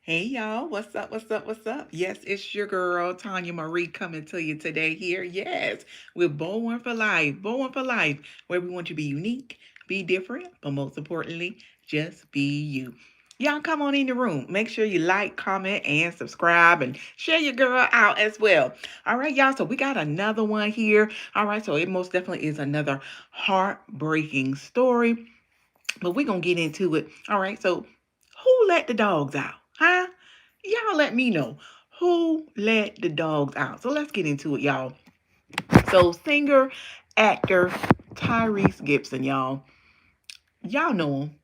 Hey y'all, what's up? What's up? What's up? Yes, it's your girl Tanya Marie coming to you today here. Yes, we're born for life, where we want you to be unique, be different, but most importantly, just be you. Y'all come on in the room. Make sure you like, comment, and subscribe and share your girl out as well. All right, y'all. So we got another one here. All right, so it most definitely is another heartbreaking story, but we're gonna get into it. All right, so who let the dogs out? Huh? Y'all let me know who let the dogs out. So let's get into it, y'all. So singer, actor Tyrese Gibson, y'all. Y'all know him.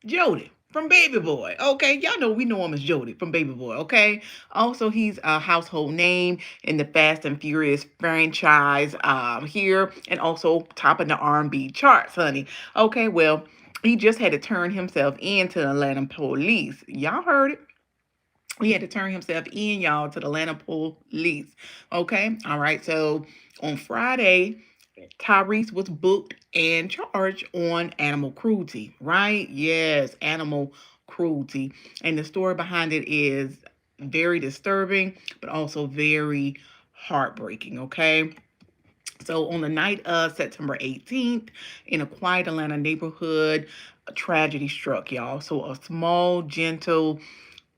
Jody from Baby Boy. Okay, y'all know we know him as Jody from Baby Boy. Okay. Also, he's a household name in the Fast and Furious franchise here, and also top of the R&B charts, honey. Okay, well, he just had to turn himself in to the Atlanta police. Y'all heard it. He had to turn himself in, y'all, to the Atlanta police. Okay, all right. So on Friday, Tyrese was booked and charged on animal cruelty, right? Yes, animal cruelty. And the story behind it is very disturbing, but also very heartbreaking, okay? So on the night of September 18th, in a quiet Atlanta neighborhood, a tragedy struck, y'all. So a small, gentle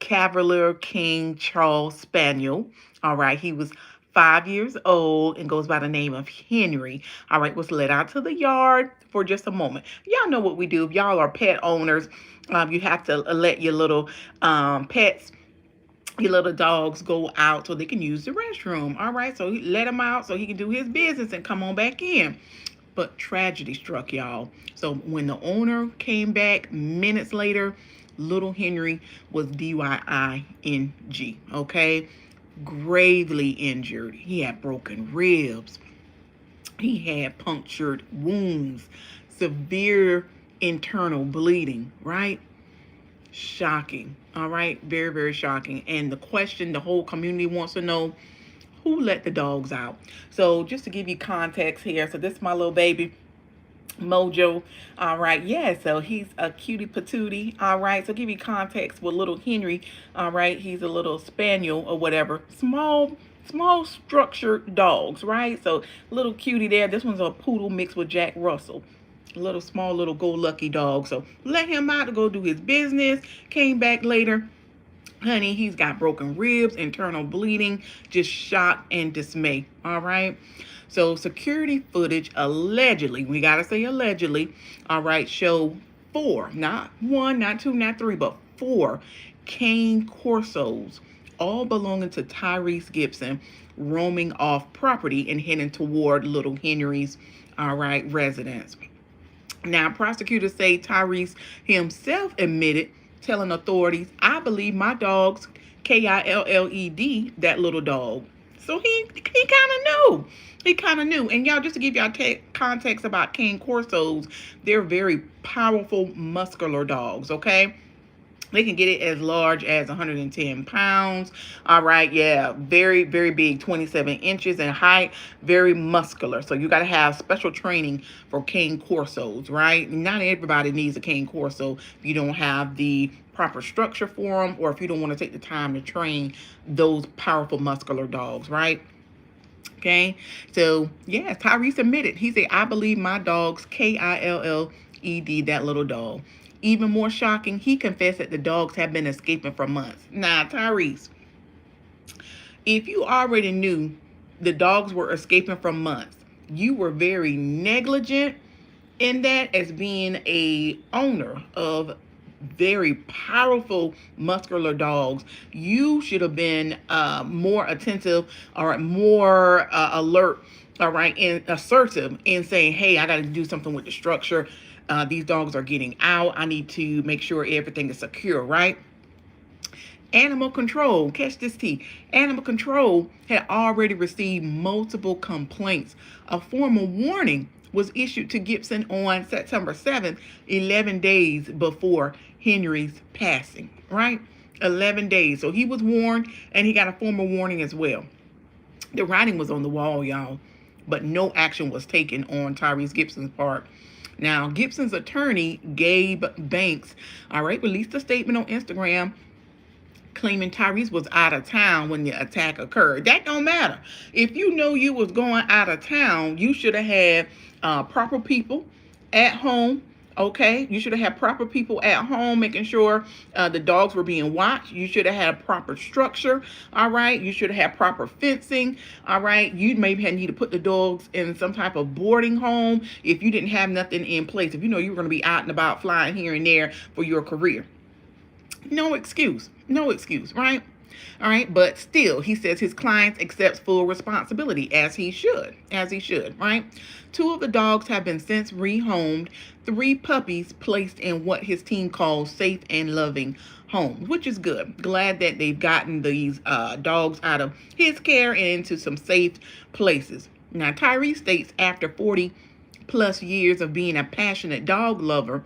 Cavalier King Charles Spaniel. All right, he was 5 years old and goes by the name of Henry. All right, was let out to the yard for just a moment. Y'all know what we do. If y'all are pet owners, you have to let your little pets, your little dogs go out so they can use the restroom. All right, so he let him out so he can do his business and come on back in. But tragedy struck, y'all. So when the owner came back minutes later, little Henry was DYING, okay? Gravely injured. He had broken ribs. He had punctured wounds, severe internal bleeding, right? Shocking. All right, very, very shocking. And the question the whole community wants to know, who let the dogs out? So just to give you context here, so this is my little baby Mojo. All right, yeah, so he's a cutie patootie. All right, so give you context with little Henry. All right, he's a little spaniel or whatever. Small structured dogs, right? So little cutie there. This one's a poodle mixed with Jack Russell. Little small little go lucky dog. So let him out to go do his business. Came back later. Honey, he's got broken ribs, internal bleeding, just shock and dismay. All right. So security footage allegedly, we got to say allegedly, all right, show four, not one, not two, not three, but four Cane Corsos, all belonging to Tyrese Gibson, roaming off property and heading toward little Henry's, all right, residence. Now, prosecutors say Tyrese himself admitted, telling authorities, I believe my dog's Killed, that little dog. So he kind of knew. He kind of knew. And y'all, just to give y'all context about Cane Corsos, they're very powerful, muscular dogs, okay? They can get it as large as 110 pounds. All right, yeah, very, very big, 27 inches in height, very muscular. So you got to have special training for Cane Corsos, right? Not everybody needs a Cane Corso if you don't have the proper structure for them, or if you don't want to take the time to train those powerful, muscular dogs, right? Okay, so yeah, Tyrese admitted. He said, I believe my dog's Killed, that little dog. Even more shocking, he confessed that the dogs have been escaping for months. Now, Tyrese, if you already knew the dogs were escaping for months, you were very negligent in that as being a owner of very powerful muscular dogs. You should have been more attentive or more alert, all right, and assertive in saying, hey, I got to do something with the structure. These dogs are getting out. I need to make sure everything is secure, right? Animal control, catch this T. Animal control had already received multiple complaints. A formal warning was issued to Gibson on September 7th, 11 days before Henry's passing, right? 11 days. So he was warned and he got a formal warning as well. The writing was on the wall, y'all, but no action was taken on Tyrese Gibson's part. Now, Gibson's attorney, Gabe Banks, all right, released a statement on Instagram claiming Tyrese was out of town when the attack occurred. That don't matter. If you know you was going out of town, you should have had proper people at home. Okay, you should have had proper people at home making sure the dogs were being watched. You should have had proper structure. All right, you should have had proper fencing. All right, you maybe had need to put the dogs in some type of boarding home if you didn't have nothing in place. If you know you were going to be out and about flying here and there for your career. No excuse. No excuse, right? All right, but still, he says his client accepts full responsibility, as he should, right? Two of the dogs have been since rehomed, three puppies placed in what his team calls safe and loving homes, which is good. Glad that they've gotten these dogs out of his care and into some safe places. Now, Tyrese states after 40 plus years of being a passionate dog lover,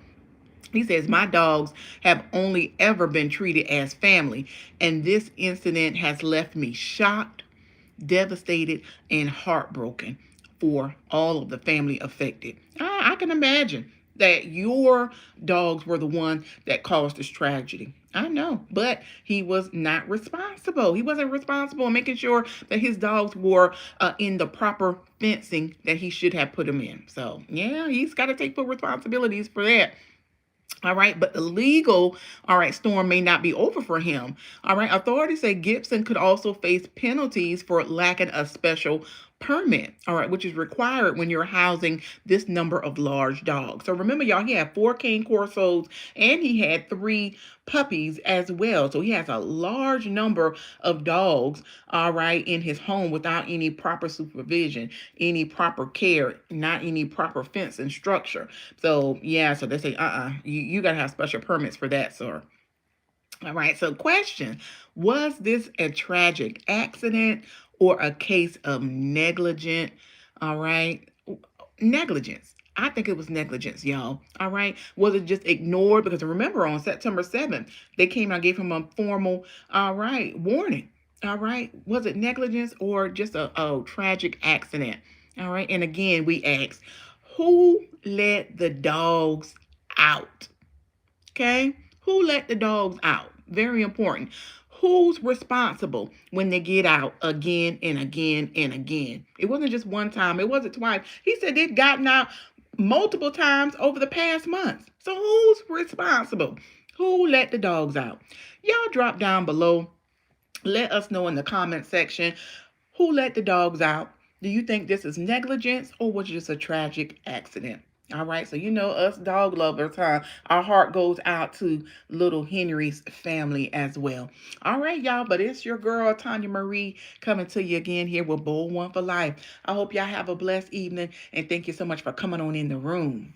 he says, my dogs have only ever been treated as family, and this incident has left me shocked, devastated, and heartbroken for all of the family affected. I can imagine that your dogs were the one that caused this tragedy. I know, but he was not responsible. He wasn't responsible in making sure that his dogs were in the proper fencing that he should have put them in. So, yeah, he's got to take full responsibilities for that. All right, but the legal, storm may not be over for him. All right, authorities say Gibson could also face penalties for lacking a special permit, all right, which is required when you're housing this number of large dogs. So remember, y'all, he had 4 Cane Corsos and he had 3 puppies as well. So he has a large number of dogs, all right, in his home without any proper supervision, any proper care, not any proper fence and structure. So, yeah, so they say, you got to have special permits for that, sir. All right, so question, was this a tragic accident or a case of negligent, all right, negligence? I think it was negligence, y'all. All right. Was it just ignored? Because remember, on September 7th, they came out and gave him a formal, warning. All right. Was it negligence or just a tragic accident? All right. And again, we asked, who let the dogs out? Okay. Who let the dogs out? Very important. Who's responsible when they get out again and again and again? It wasn't just one time. It wasn't twice. He said they've gotten out multiple times over the past months. So who's responsible? Who let the dogs out? Y'all drop down below. Let us know in the comment section who let the dogs out. Do you think this is negligence or was it just a tragic accident? All right, so you know us dog lovers, huh? Our heart goes out to little Henry's family as well. All right, y'all, but it's your girl, Tanya Marie, coming to you again here with Bold One for Life. I hope y'all have a blessed evening, and thank you so much for coming on in the room.